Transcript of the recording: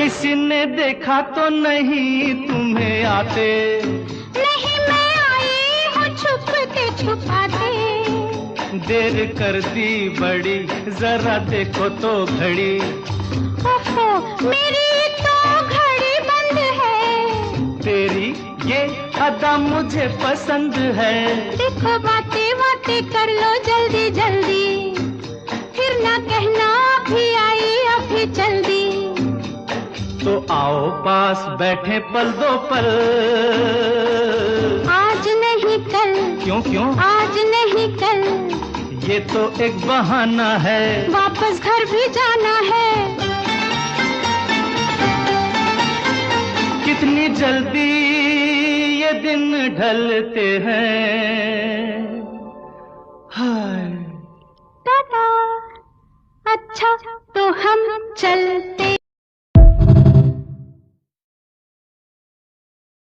किसी ने देखा तो नहीं तुम्हें आते? नहीं, मैं आई हूँ छुप के छुपाते। देर कर दी बड़ी, जरा देखो तो घड़ी। ओहो, मेरी तो घड़ी बंद है। तेरी ये अदा मुझे पसंद है। देखो बातें बातें कर लो जल्दी जल्दी, फिर ना कहना अभी आई अभी जल्दी। तो आओ पास बैठे पल दो पल। आज नहीं कल। क्यों क्यों? आज नहीं कल। ये तो एक बहाना है, वापस घर भी जाना है। कितनी जल्दी ये दिन ढलते हैं। हाय टाटा। अच्छा तो हम चलते